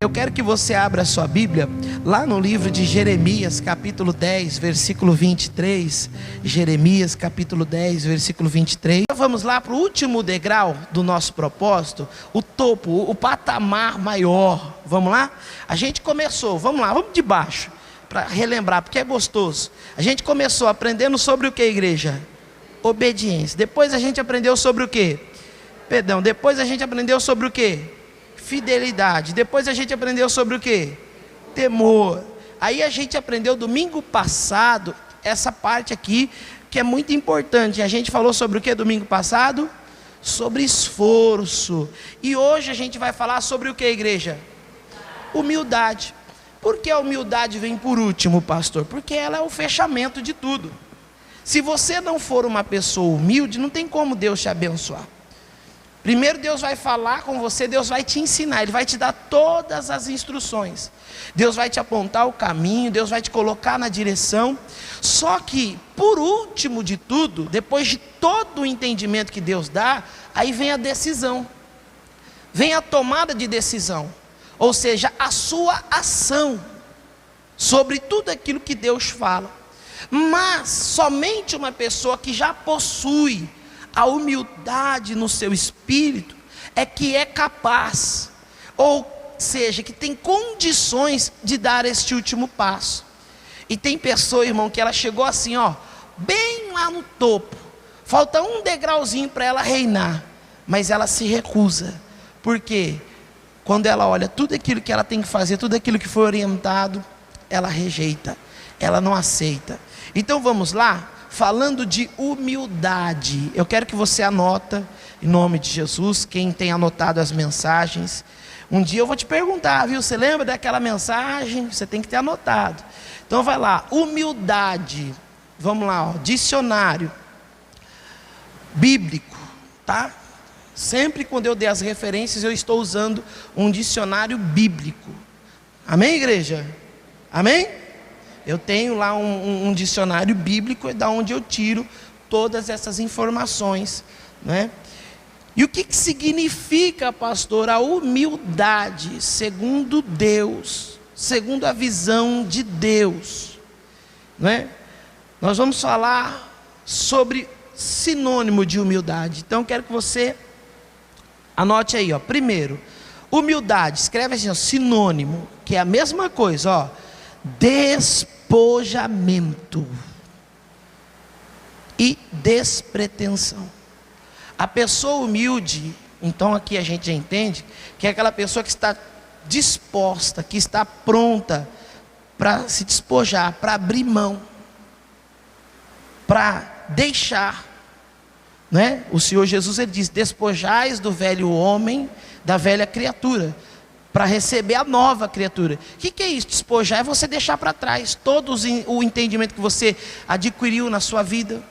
Eu quero que você abra a sua Bíblia lá no livro de Jeremias, capítulo 10, versículo 23. Jeremias, capítulo 10, versículo 23. Vamos lá para o último degrau do nosso propósito, o topo, o patamar maior. Vamos lá? A gente começou, vamos lá, vamos de baixo, para relembrar, porque é gostoso. A gente começou aprendendo sobre o que, igreja? Obediência. Depois a gente aprendeu sobre o que? Perdão. Depois a gente aprendeu sobre o que? Fidelidade. Depois a gente aprendeu sobre o que? Temor. Aí a gente aprendeu domingo passado essa parte aqui que é muito importante. A gente falou sobre o que domingo passado? Sobre esforço. E hoje a gente vai falar sobre o que, igreja? Humildade. Por que a humildade vem por último, pastor? Porque ela é o fechamento de tudo. Se você não for uma pessoa humilde, não tem como Deus te abençoar. Primeiro Deus vai falar com você, Deus vai te ensinar, Ele vai te dar todas as instruções. Deus vai te apontar o caminho, Deus vai te colocar na direção. Só que, por último de tudo, depois de todo o entendimento que Deus dá, aí vem a decisão. Vem a tomada de decisão. Ou seja, a sua ação sobre tudo aquilo que Deus fala. Mas somente uma pessoa que já possui a humildade no seu espírito é que é capaz, ou seja, que tem condições de dar este último passo. E tem pessoa, irmão, que ela chegou assim, ó, bem lá no topo, falta um degrauzinho para ela reinar, mas ela se recusa. Por quê? Quando ela olha tudo aquilo que ela tem que fazer, tudo aquilo que foi orientado, ela rejeita, ela não aceita. Então vamos lá? Falando de humildade, eu quero que você anota, em nome de Jesus, quem tem anotado as mensagens. Um dia eu vou te perguntar, viu? Você lembra daquela mensagem? Você tem que ter anotado. Então vai lá, humildade. Vamos lá, ó, dicionário bíblico, tá? Sempre quando eu dei as referências, eu estou usando um dicionário bíblico. Amém, igreja? Amém? Eu tenho lá um dicionário bíblico, é da onde eu tiro todas essas informações, né? E o que significa, pastor, a humildade segundo Deus, segundo a visão de Deus, né? Nós vamos falar sobre sinônimo de humildade. Então quero que você anote aí, ó. Primeiro, humildade, escreve assim, ó, sinônimo, que é a mesma coisa, ó. Despojamento e despretensão. A pessoa humilde, então aqui a gente já entende que é aquela pessoa que está disposta, que está pronta para se despojar, para abrir mão, para deixar, né? O Senhor Jesus, ele diz: despojais do velho homem, da velha criatura, para receber a nova criatura. O que é isso? Despojar é você deixar para trás todo o entendimento que você adquiriu na sua vida,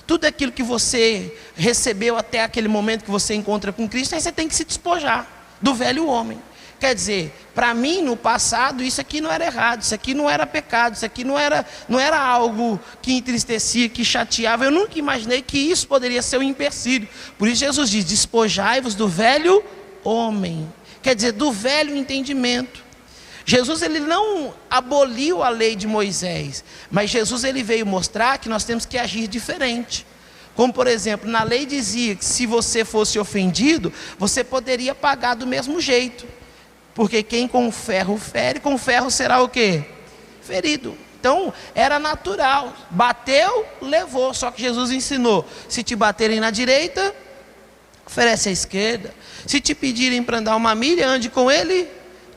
tudo aquilo que você recebeu até aquele momento que você encontra com Cristo. Aí você tem que se despojar do velho homem. Quer dizer, para mim no passado isso aqui não era errado, isso aqui não era pecado, isso aqui não era algo que entristecia, que chateava. Eu nunca imaginei que isso poderia ser um empecilho. Por isso Jesus diz: despojai-vos do velho homem. Quer dizer, do velho entendimento. Jesus, ele não aboliu a lei de Moisés, mas Jesus, ele veio mostrar que nós temos que agir diferente. Como por exemplo, na lei dizia que se você fosse ofendido, você poderia pagar do mesmo jeito, porque quem com ferro fere, com ferro será o quê? Ferido. Então era natural, bateu, levou. Só que Jesus ensinou: se te baterem na direita, oferece à esquerda. Se te pedirem para andar uma milha, ande com ele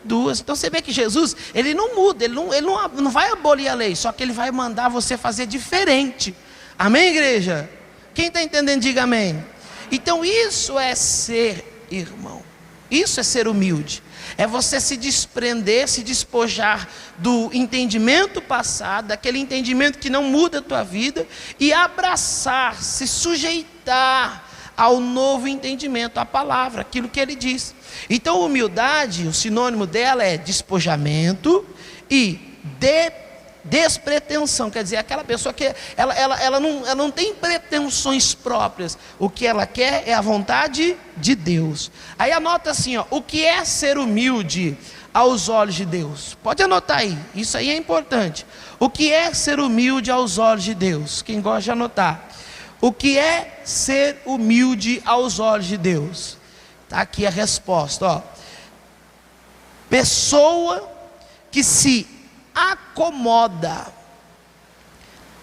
duas. Então você vê que Jesus, ele não muda, ele não vai abolir a lei, só que ele vai mandar você fazer diferente. Amém, igreja? Quem está entendendo, diga amém. Então isso é ser irmão, isso é ser humilde. É você se desprender, se despojar do entendimento passado, daquele entendimento que não muda a tua vida, e abraçar, se sujeitar ao novo entendimento, à palavra, aquilo que ele diz. Então humildade, o sinônimo dela é despojamento e despretensão. Quer dizer, aquela pessoa que ela não tem pretensões próprias. O que ela quer é a vontade de Deus. Aí anota assim, ó, o que é ser humilde? aos olhos de Deus? Pode anotar aí, isso aí é importante. O que é ser humilde aos olhos de Deus? Quem gosta de anotar. O que é ser humilde aos olhos de Deus? Está aqui a resposta, ó. Pessoa que se acomoda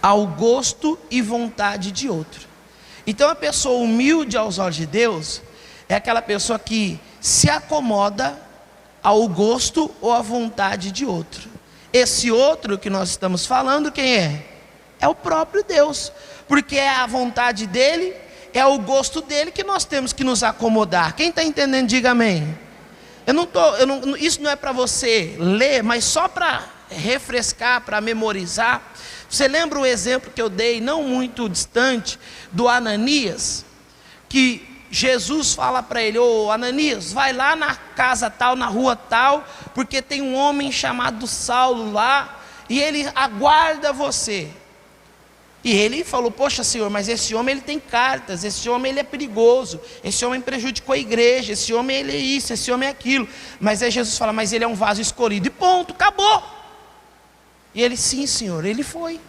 ao gosto e vontade de outro. Então a pessoa humilde aos olhos de Deus é aquela pessoa que se acomoda ao gosto ou à vontade de outro. Esse outro que nós estamos falando, quem é? É o próprio Deus, porque é a vontade dele, é o gosto dele que nós temos que nos acomodar. Quem está entendendo, diga amém. Isso não é para você ler, mas só para refrescar, para memorizar. Você lembra o exemplo que eu dei, não muito distante, do Ananias, que Jesus fala para ele: ô Ananias, vai lá na casa tal, na rua tal, porque tem um homem chamado Saulo lá, e ele aguarda você. E ele falou: poxa Senhor, mas esse homem ele tem cartas, esse homem ele é perigoso, esse homem prejudicou a igreja, esse homem ele é isso, esse homem é aquilo. Mas aí Jesus fala: mas ele é um vaso escolhido, e ponto, acabou. E ele: sim Senhor, ele foi.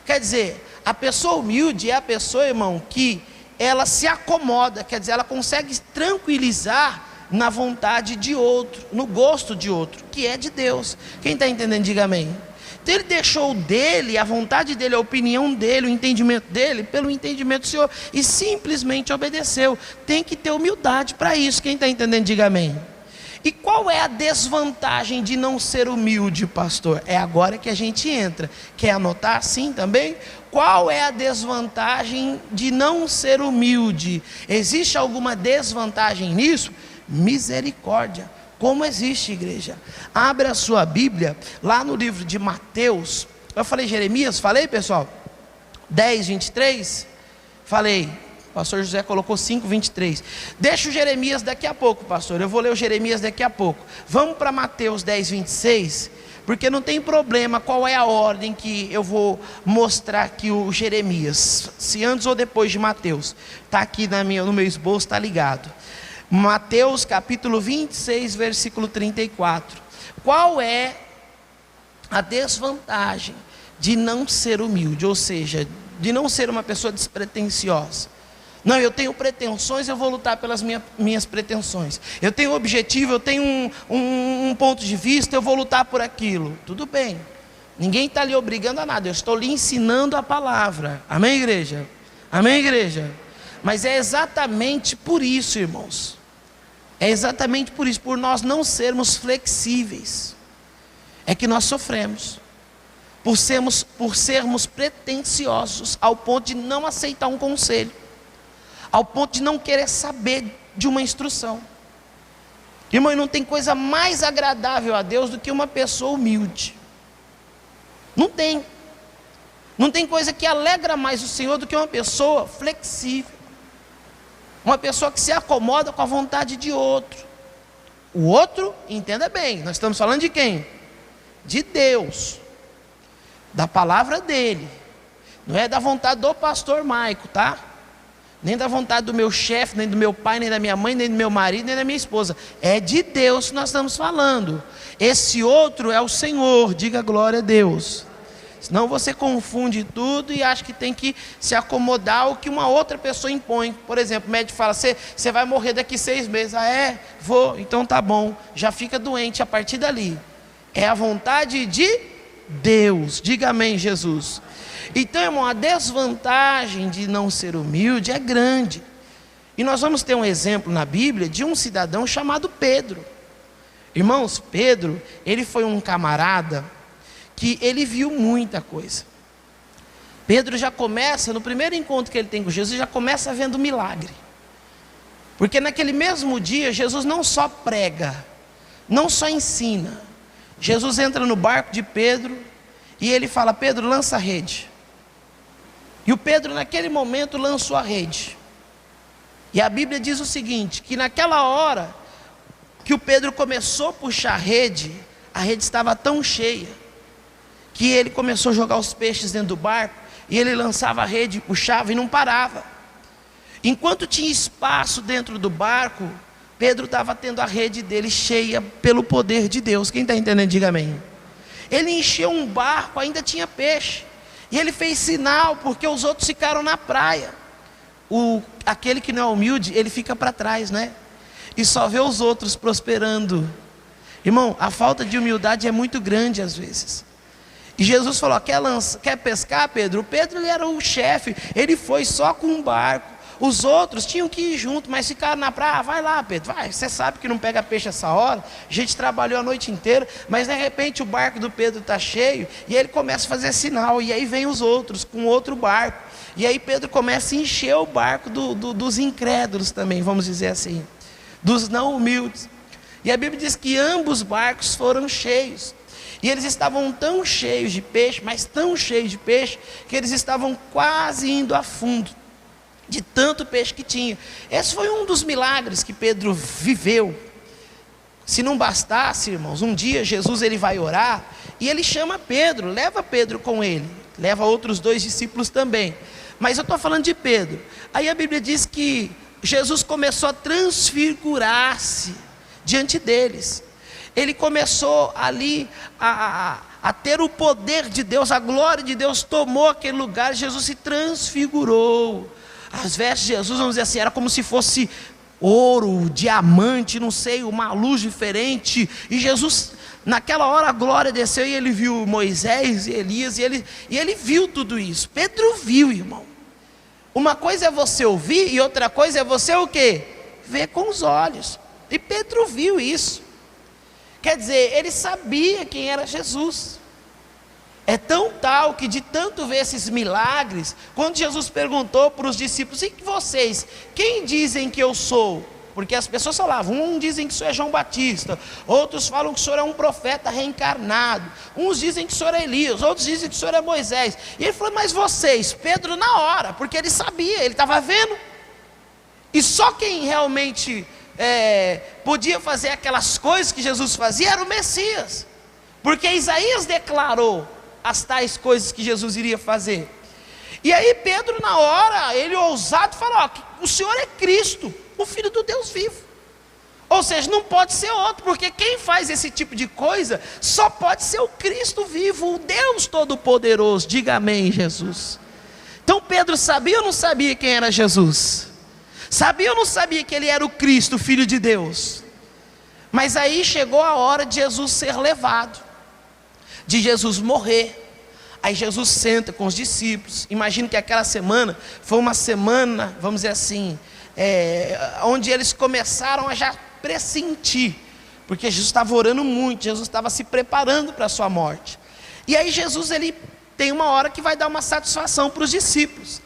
Quer dizer, a pessoa humilde é a pessoa, irmão, que ela se acomoda, quer dizer, ela consegue tranquilizar na vontade de outro, no gosto de outro, que é de Deus. Quem está entendendo, diga amém. Então ele deixou dele, a vontade dele, a opinião dele, o entendimento dele, pelo entendimento do Senhor, e simplesmente obedeceu. Tem que ter humildade para isso. Quem está entendendo, diga amém. E qual é a desvantagem de não ser humilde, pastor? É agora que a gente entra. Quer anotar assim também? Qual é a desvantagem de não ser humilde? Existe alguma desvantagem nisso? Misericórdia. Como existe, igreja? Abre a sua Bíblia, lá no livro de Mateus. Eu falei Jeremias, falei pessoal? 10, 23? Falei. O pastor José colocou 5, 23. Deixa o Jeremias daqui a pouco, pastor. Eu vou ler o Jeremias daqui a pouco. Vamos para Mateus 10, 26. Porque não tem problema qual é a ordem que eu vou mostrar aqui o Jeremias. Se antes ou depois de Mateus. Está aqui no meu esboço, está ligado. Mateus capítulo 26, versículo 34. Qual é a desvantagem de não ser humilde? Ou seja, de não ser uma pessoa despretensiosa. Não, eu tenho pretensões, eu vou lutar pelas minhas pretensões. Eu tenho um objetivo, eu tenho um ponto de vista, eu vou lutar por aquilo. Tudo bem. Ninguém está lhe obrigando a nada. Eu estou lhe ensinando a palavra. Amém, igreja? Amém, igreja? Mas é exatamente por isso, irmãos. É exatamente por isso, por nós não sermos flexíveis, é que nós sofremos. Por sermos pretensiosos, ao ponto de não aceitar um conselho, ao ponto de não querer saber de uma instrução. Irmão, não tem coisa mais agradável a Deus do que uma pessoa humilde. Não tem. Não tem coisa que alegra mais o Senhor do que uma pessoa flexível. Uma pessoa que se acomoda com a vontade de outro. O outro, entenda bem, nós estamos falando de quem? De Deus. Da palavra dele. Não é da vontade do pastor Maico, tá? Nem da vontade do meu chefe, nem do meu pai, nem da minha mãe, nem do meu marido, nem da minha esposa. É de Deus que nós estamos falando. Esse outro é o Senhor, diga glória a Deus. Senão você confunde tudo e acha que tem que se acomodar ao que uma outra pessoa impõe. Por exemplo, o médico fala: você vai morrer daqui 6 meses. Ah, é? Vou, então tá bom. Já fica doente a partir dali. É a vontade de Deus. Diga amém, Jesus. Então, irmão, a desvantagem de não ser humilde é grande. E nós vamos ter um exemplo na Bíblia de um cidadão chamado Pedro. Irmãos, Pedro, ele foi um camarada que ele viu muita coisa. Pedro já começa, no primeiro encontro que ele tem com Jesus, já começa vendo milagre. Porque naquele mesmo dia, Jesus não só prega, não só ensina. Jesus entra no barco de Pedro e ele fala: Pedro, lança a rede. E o Pedro naquele momento lançou a rede. E a Bíblia diz o seguinte, que naquela hora que o Pedro começou a puxar a rede estava tão cheia, que ele começou a jogar os peixes dentro do barco, e ele lançava a rede, puxava e não parava. Enquanto tinha espaço dentro do barco, Pedro estava tendo a rede dele cheia pelo poder de Deus. Quem está entendendo, diga amém. Ele encheu um barco, ainda tinha peixe, e ele fez sinal, porque os outros ficaram na praia. Aquele que não é humilde, ele fica para trás, né? E só vê os outros prosperando. Irmão, a falta de humildade é muito grande às vezes. E Jesus falou: quer pescar, Pedro? O Pedro, ele era o chefe, ele foi só com um barco. Os outros tinham que ir junto, mas ficaram na praia. Vai lá, Pedro, vai. Você sabe que não pega peixe essa hora. A gente trabalhou a noite inteira, mas de repente o barco do Pedro está cheio, e ele começa a fazer sinal, e aí vem os outros com outro barco. E aí Pedro começa a encher o barco dos incrédulos também, vamos dizer assim, dos não humildes. E a Bíblia diz que ambos os barcos foram cheios. E eles estavam tão cheios de peixe, mas tão cheios de peixe, que eles estavam quase indo a fundo, de tanto peixe que tinha. Esse foi um dos milagres que Pedro viveu. Se não bastasse, irmãos, um dia Jesus ele vai orar, e ele chama Pedro, leva Pedro com ele, leva outros 2 discípulos também. Mas eu estou falando de Pedro. Aí a Bíblia diz que Jesus começou a transfigurar-se diante deles. Ele começou ali a ter o poder de Deus, a glória de Deus tomou aquele lugar. Jesus se transfigurou. As vestes de Jesus, vamos dizer assim, era como se fosse ouro, diamante, não sei, uma luz diferente. E Jesus, naquela hora a glória desceu, e ele viu Moisés e Elias, e ele viu tudo isso. Pedro viu, irmão. Uma coisa é você ouvir, e outra coisa é você o quê? Ver com os olhos. E Pedro viu isso. Quer dizer, ele sabia quem era Jesus. É tão tal que de tanto ver esses milagres, quando Jesus perguntou para os discípulos: e vocês, quem dizem que eu sou? Porque as pessoas falavam, uns dizem que o senhor é João Batista, outros falam que o senhor é um profeta reencarnado, uns dizem que o senhor é Elias, outros dizem que o senhor é Moisés. E ele falou: mas vocês? Pedro na hora, porque ele sabia, ele estava vendo. E só quem realmente podia fazer aquelas coisas que Jesus fazia era o Messias, porque Isaías declarou as tais coisas que Jesus iria fazer. E aí Pedro na hora, ele ousado falou: o Senhor é Cristo, o Filho do Deus vivo. Ou seja, não pode ser outro, porque quem faz esse tipo de coisa só pode ser o Cristo vivo, o Deus Todo-Poderoso. Diga amém, Jesus. Então Pedro sabia ou não sabia quem era Jesus? Sabia ou não sabia que ele era o Cristo, o Filho de Deus? Mas aí chegou a hora de Jesus ser levado, de Jesus morrer. Aí Jesus senta com os discípulos. Imagino que aquela semana foi uma semana, vamos dizer assim, onde eles começaram a já pressentir, porque Jesus estava orando muito, Jesus estava se preparando para a sua morte. E aí Jesus, ele tem uma hora que vai dar uma satisfação para os discípulos,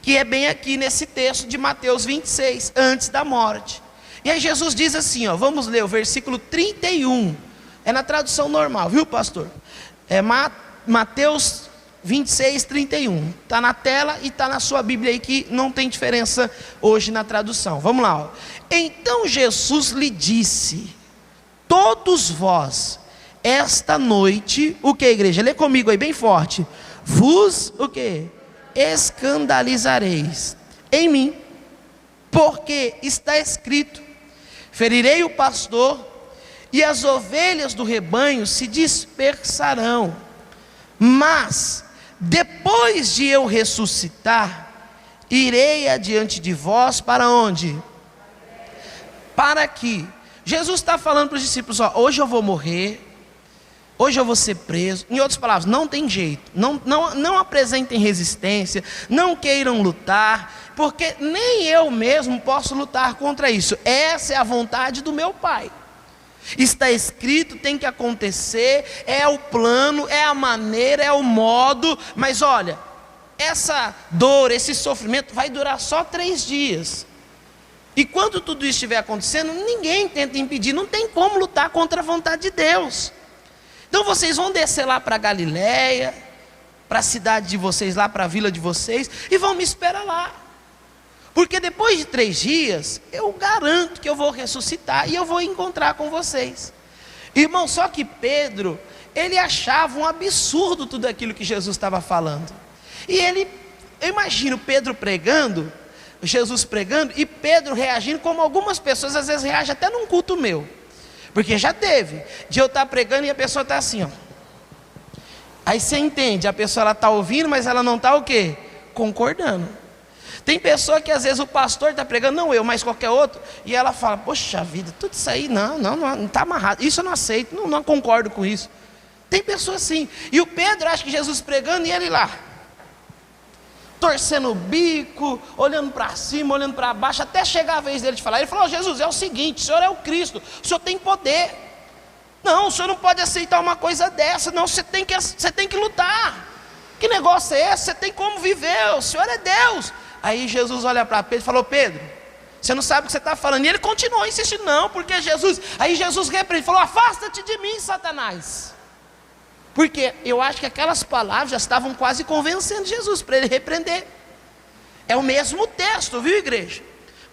que é bem aqui nesse texto de Mateus 26, antes da morte. E aí Jesus diz assim, vamos ler o versículo 31, é na tradução normal, viu, pastor? É Mateus 26, 31, está na tela e está na sua Bíblia aí, que não tem diferença hoje na tradução. Vamos lá. Então Jesus lhe disse: todos vós, esta noite, o que, igreja? Lê comigo aí bem forte. Vos, o que? Escandalizareis em mim, porque está escrito: ferirei o pastor, e as ovelhas do rebanho se dispersarão. Mas depois de eu ressuscitar, irei adiante de vós para onde? Para que Jesus está falando para os discípulos: hoje eu vou morrer, hoje eu vou ser preso. Em outras palavras, não tem jeito, não apresentem resistência, não queiram lutar, porque nem eu mesmo posso lutar contra isso. Essa é a vontade do meu Pai. Está escrito, tem que acontecer, é o plano, é a maneira, é o modo. Mas olha, essa dor, esse sofrimento vai durar só 3 dias. E quando tudo isso estiver acontecendo, ninguém tenta impedir, não tem como lutar contra a vontade de Deus. Então vocês vão descer lá para Galiléia, para a cidade de vocês, lá para a vila de vocês, e vão me esperar lá. Porque depois de 3 dias, eu garanto que eu vou ressuscitar e eu vou encontrar com vocês. Irmão, só que Pedro, ele achava um absurdo tudo aquilo que Jesus estava falando. E eu imagino Pedro pregando, Jesus pregando e Pedro reagindo como algumas pessoas às vezes reagem até num culto meu. Porque já teve de eu estar pregando e a pessoa está assim, ó. Aí você entende, a pessoa está ouvindo, mas ela não está o quê? Concordando. Tem pessoa que às vezes o pastor está pregando, não eu, mas qualquer outro, e ela fala, poxa vida, tudo isso aí, não está amarrado, isso eu não aceito, não concordo com isso. Tem pessoa assim, e o Pedro acha que Jesus pregando e ele lá, torcendo o bico, olhando para cima, olhando para baixo, até chegar a vez dele de falar. Ele falou, Jesus, é o seguinte, o Senhor é o Cristo, o Senhor tem poder, não, o Senhor não pode aceitar uma coisa dessa, não, você tem que lutar, que negócio é esse? Você tem como viver, o Senhor é Deus. Aí Jesus olha para Pedro e falou, Pedro, você não sabe o que você está falando, e ele continuou insistindo, não, porque Jesus, aí Jesus repreendeu, falou, afasta-te de mim, Satanás. Porque eu acho que aquelas palavras já estavam quase convencendo Jesus para ele repreender. É o mesmo texto, viu, igreja?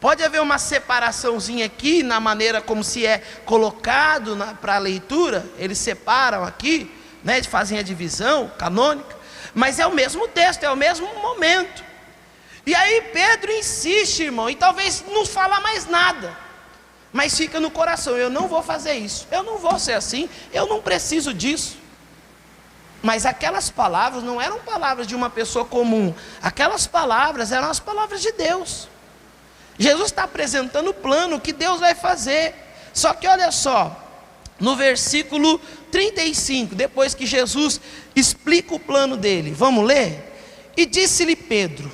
Pode haver uma separaçãozinha aqui na maneira como se é colocado para a leitura. Eles separam aqui, né, fazem a divisão canônica. Mas é o mesmo texto, é o mesmo momento. E aí Pedro insiste, irmão, e talvez não fala mais nada. Mas fica no coração, eu não vou fazer isso. Eu não vou ser assim, eu não preciso disso. Mas aquelas palavras não eram palavras de uma pessoa comum. Aquelas palavras eram as palavras de Deus. Jesus está apresentando o plano que Deus vai fazer. Só que olha só, no versículo 35, depois que Jesus explica o plano dele, vamos ler? E disse-lhe Pedro,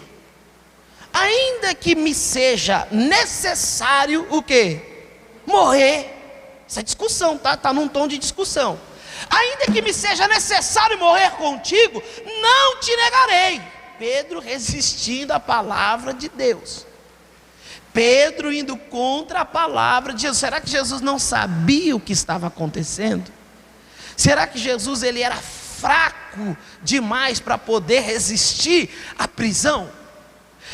ainda que me seja necessário o quê? Morrer. Essa discussão, tá num tom de discussão. Ainda que me seja necessário morrer contigo, não te negarei. Pedro resistindo à palavra de Deus. Pedro indo contra a palavra de Jesus. Será que Jesus não sabia o que estava acontecendo? Será que Jesus ele era fraco demais para poder resistir à prisão?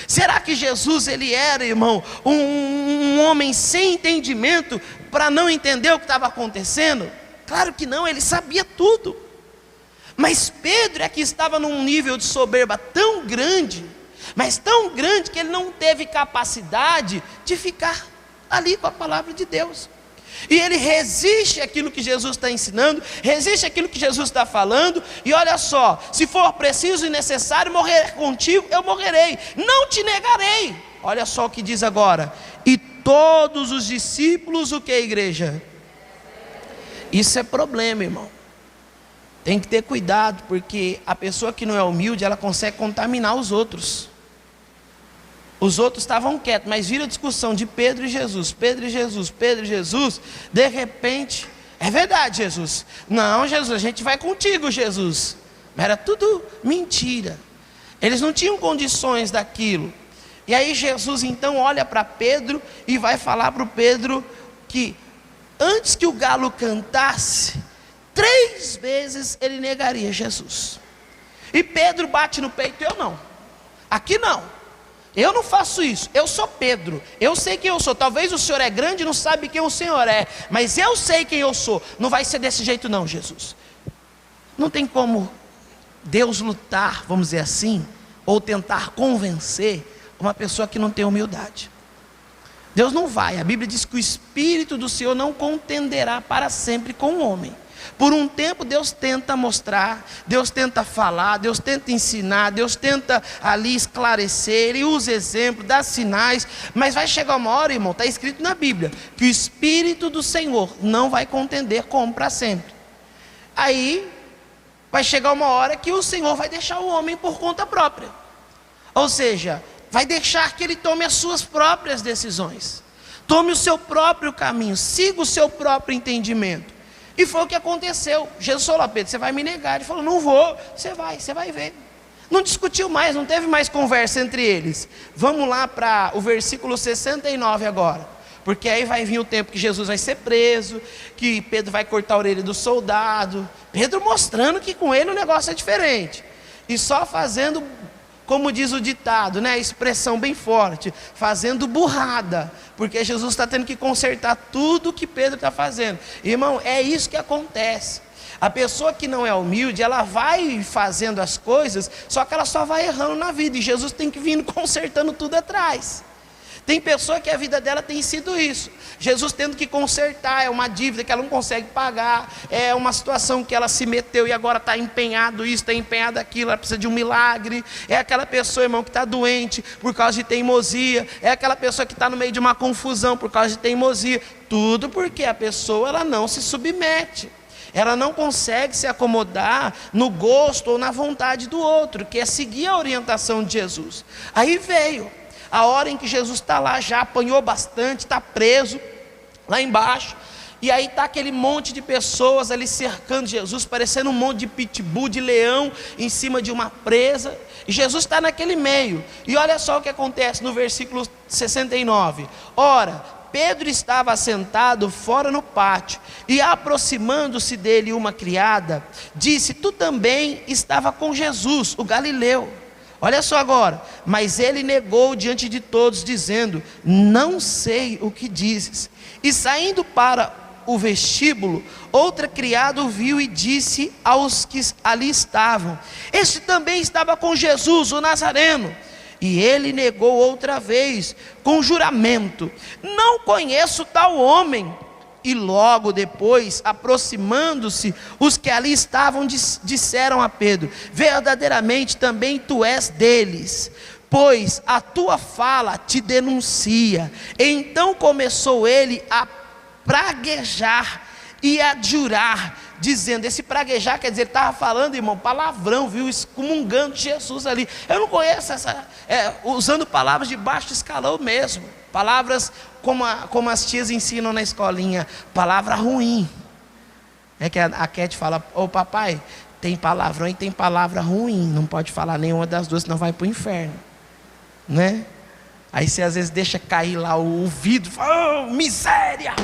Será que Jesus ele era, irmão, um homem sem entendimento para não entender o que estava acontecendo? Claro que não, ele sabia tudo. Mas Pedro é que estava num nível de soberba tão grande, mas tão grande que ele não teve capacidade de ficar ali com a palavra de Deus. E ele resiste àquilo que Jesus está ensinando, resiste àquilo que Jesus está falando, e olha só, se for preciso e necessário morrer contigo, eu morrerei, não te negarei. Olha só o que diz agora, e todos os discípulos, o que, igreja? Isso é problema, irmão. Tem que ter cuidado, porque a pessoa que não é humilde, ela consegue contaminar os outros. Os outros estavam quietos, mas vira a discussão de Pedro e Jesus, Pedro e Jesus, Pedro e Jesus. De repente, é verdade, Jesus. Não, Jesus, a gente vai contigo, Jesus. Mas era tudo mentira. Eles não tinham condições daquilo. E aí Jesus então olha para Pedro e vai falar para o Pedro que antes que o galo cantasse, 3 vezes ele negaria Jesus. E Pedro bate no peito, eu não. Aqui não. Eu não faço isso, eu sou Pedro, eu sei quem eu sou. Talvez o Senhor é grande e não sabe quem o Senhor é, mas eu sei quem eu sou. Não vai ser desse jeito não, Jesus. Não tem como Deus lutar, vamos dizer assim, ou tentar convencer uma pessoa que não tem humildade. Deus não vai, a Bíblia diz que o Espírito do Senhor não contenderá para sempre com o homem. Por um tempo Deus tenta mostrar, Deus tenta falar, Deus tenta ensinar, Deus tenta ali esclarecer, Ele usa exemplo, dá sinais, mas vai chegar uma hora, irmão, está escrito na Bíblia, que o Espírito do Senhor não vai contender como para sempre. Aí vai chegar uma hora que o Senhor vai deixar o homem por conta própria, ou seja, vai deixar que ele tome as suas próprias decisões, tome o seu próprio caminho, siga o seu próprio entendimento. E foi o que aconteceu. Jesus falou, Pedro, você vai me negar? Ele falou, não vou. Você vai ver. Não discutiu mais, não teve mais conversa entre eles. Vamos lá para o versículo 69 agora, porque aí vai vir o tempo que Jesus vai ser preso, que Pedro vai cortar a orelha do soldado, Pedro mostrando que com ele o negócio é diferente, e só fazendo, como diz o ditado, né, a expressão bem forte, fazendo burrada, porque Jesus está tendo que consertar tudo que Pedro está fazendo. Irmão, é isso que acontece. A pessoa que não é humilde, ela vai fazendo as coisas, só que ela só vai errando na vida, e Jesus tem que vir consertando tudo atrás. Tem pessoa que a vida dela tem sido isso. Jesus tendo que consertar, é uma dívida que ela não consegue pagar, é uma situação que ela se meteu e agora está empenhado isso, está empenhado aquilo, ela precisa de um milagre. É aquela pessoa, irmão, que está doente por causa de teimosia, é aquela pessoa que está no meio de uma confusão por causa de teimosia. Tudo porque a pessoa ela não se submete, ela não consegue se acomodar no gosto ou na vontade do outro, que é seguir a orientação de Jesus. Aí veio a hora em que Jesus está lá, já apanhou bastante, está preso lá embaixo, e aí está aquele monte de pessoas ali cercando Jesus, parecendo um monte de pitbull, de leão, em cima de uma presa, e Jesus está naquele meio. E olha só o que acontece no versículo 69, ora, Pedro estava sentado fora no pátio, e aproximando-se dele uma criada, disse, tu também estava com Jesus, o Galileu. Olha só agora, mas ele negou diante de todos, dizendo, não sei o que dizes. E saindo para o vestíbulo, outra criada o viu e disse aos que ali estavam, este também estava com Jesus, o Nazareno. E ele negou outra vez, com juramento, não conheço tal homem. E logo depois, aproximando-se, os que ali estavam disseram a Pedro, verdadeiramente também tu és deles, pois a tua fala te denuncia. Então começou ele a praguejar e a jurar, dizendo, esse praguejar quer dizer, ele estava falando, irmão, palavrão, viu, excomungando Jesus ali. Eu não conheço usando palavras de baixo escalão mesmo, palavras como as tias ensinam na escolinha, palavra ruim. É que a Cat fala, ô papai, tem palavrão e tem palavra ruim, não pode falar nenhuma das duas, senão vai para o inferno, né? Aí você às vezes deixa cair lá o vidro, fala, oh, miséria,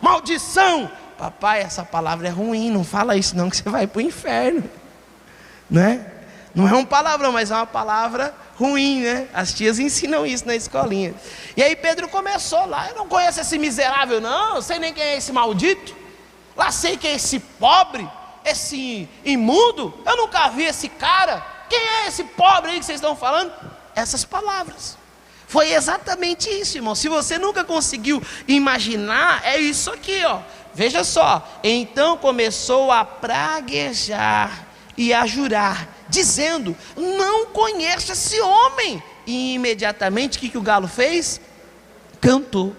maldição. Papai, essa palavra é ruim, não fala isso não, que você vai para o inferno, né? Não é um palavrão, mas é uma palavra ruim, né? As tias ensinam isso na escolinha. E aí Pedro começou lá, eu não conheço esse miserável não, eu sei nem quem é esse maldito, lá sei quem é esse pobre, esse imundo, eu nunca vi esse cara, quem é esse pobre aí que vocês estão falando? Essas palavras. Foi exatamente isso, irmão. Se você nunca conseguiu imaginar, é isso aqui, ó. Veja só, então começou a praguejar e a jurar, dizendo, não conheço esse homem. E imediatamente, o que o galo fez? Cantou.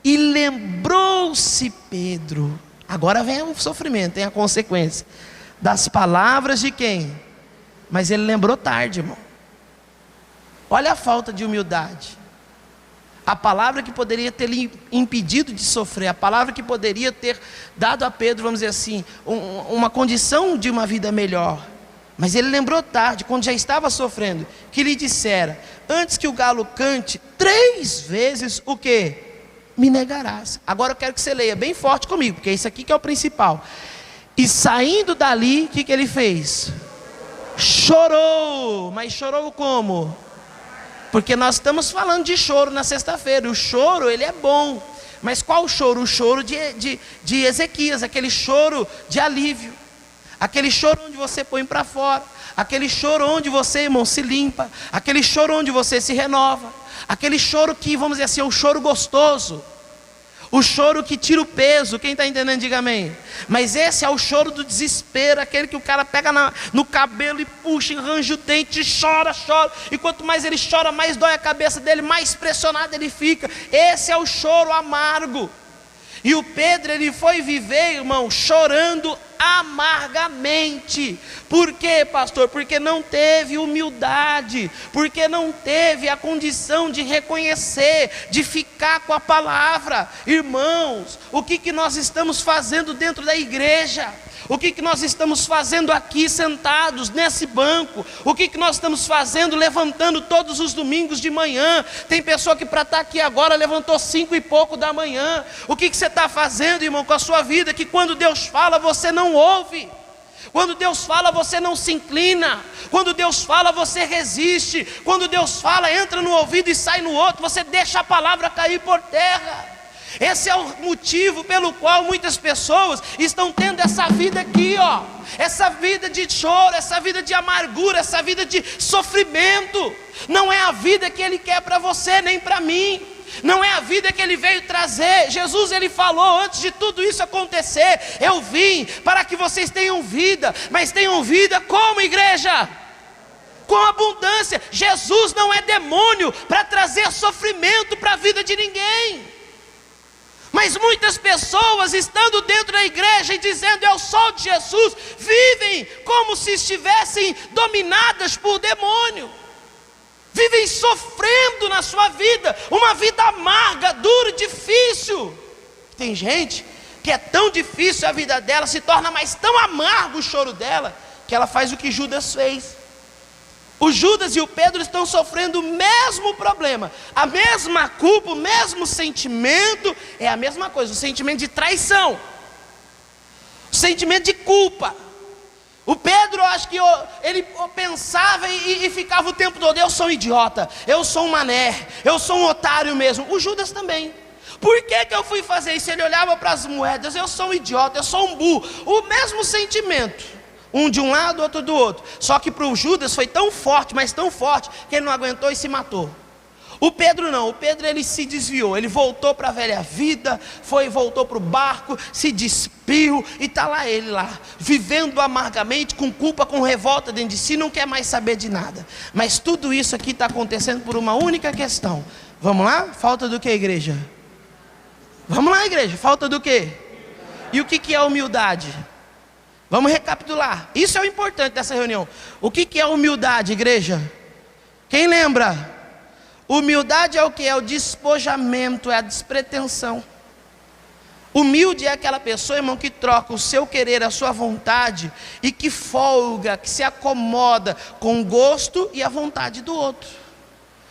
E lembrou-se Pedro, agora vem o sofrimento, tem a consequência, das palavras de quem? Mas ele lembrou tarde, irmão. Olha a falta de humildade. A palavra que poderia ter lhe impedido de sofrer, a palavra que poderia ter dado a Pedro, vamos dizer assim, uma condição de uma vida melhor. Mas ele lembrou tarde, quando já estava sofrendo, que lhe dissera, antes que o galo cante 3 vezes o quê? Me negarás. Agora eu quero que você leia bem forte comigo, porque isso aqui que é o principal. E saindo dali, o que ele fez? Chorou. Mas chorou como? Porque nós estamos falando de choro na sexta-feira. O choro, ele é bom. Mas qual choro? O choro de Ezequias, aquele choro de alívio. Aquele choro onde você põe para fora. Aquele choro onde você, irmão, se limpa. Aquele choro onde você se renova. Aquele choro que, vamos dizer assim, é um choro gostoso. O choro que tira o peso, quem está entendendo, diga amém. Mas esse é o choro do desespero, aquele que o cara pega no cabelo e puxa, arranja o dente, chora, e quanto mais ele chora, mais dói a cabeça dele, mais pressionado ele fica. Esse é o choro amargo. E o Pedro, ele foi viver, irmão, chorando amargamente. Por quê, pastor? Porque não teve humildade, porque não teve a condição de reconhecer, de ficar com a palavra. Irmãos, o que nós estamos fazendo dentro da igreja? O que nós estamos fazendo aqui sentados nesse banco? O que nós estamos fazendo levantando todos os domingos de manhã? Tem pessoa que para estar aqui agora levantou 5 e pouco da manhã. O que você está fazendo, irmão, com a sua vida? Que quando Deus fala você não ouve. Quando Deus fala você não se inclina. Quando Deus fala você resiste. Quando Deus fala entra no ouvido e sai no outro. Você deixa a palavra cair por terra. Esse é o motivo pelo qual muitas pessoas estão tendo essa vida aqui, ó, essa vida de choro, essa vida de amargura, essa vida de sofrimento. Não é a vida que Ele quer para você nem para mim. Não é a vida que Ele veio trazer. Jesus, Ele falou antes de tudo isso acontecer: eu vim para que vocês tenham vida, mas tenham vida como, igreja? Com abundância. Jesus não é demônio para trazer sofrimento para a vida de ninguém. Mas muitas pessoas, estando dentro da igreja e dizendo eu sou de Jesus, vivem como se estivessem dominadas por demônio. Vivem sofrendo na sua vida, uma vida amarga, dura, difícil. Tem gente que é tão difícil a vida dela, se torna mais tão amargo o choro dela, que ela faz o que Judas fez. O Judas e o Pedro estão sofrendo o mesmo problema, a mesma culpa, o mesmo sentimento, é a mesma coisa, o sentimento de traição, o sentimento de culpa. O Pedro, acho que ele pensava e ficava o tempo todo: eu sou um idiota, eu sou um mané, eu sou um otário mesmo. O Judas também. Por que eu fui fazer isso? Ele olhava para as moedas: eu sou um idiota, eu sou um burro. O mesmo sentimento. Um de um lado, outro do outro. Só que para o Judas foi tão forte, mas tão forte, que ele não aguentou e se matou. O Pedro não. O Pedro, ele se desviou. Ele voltou para a velha vida. Voltou para o barco. Se despiu. E está lá ele lá. Vivendo amargamente, com culpa, com revolta dentro de si. Não quer mais saber de nada. Mas tudo isso aqui está acontecendo por uma única questão. Vamos lá? Falta do que, igreja? Vamos lá, igreja. Falta do que? E o que é humildade? Vamos recapitular. Isso é o importante dessa reunião. O que é humildade, igreja? Quem lembra? Humildade é o que? É o despojamento, é a despretensão. Humilde é aquela pessoa, irmão, que troca o seu querer, a sua vontade, e que folga, que se acomoda com o gosto e a vontade do outro.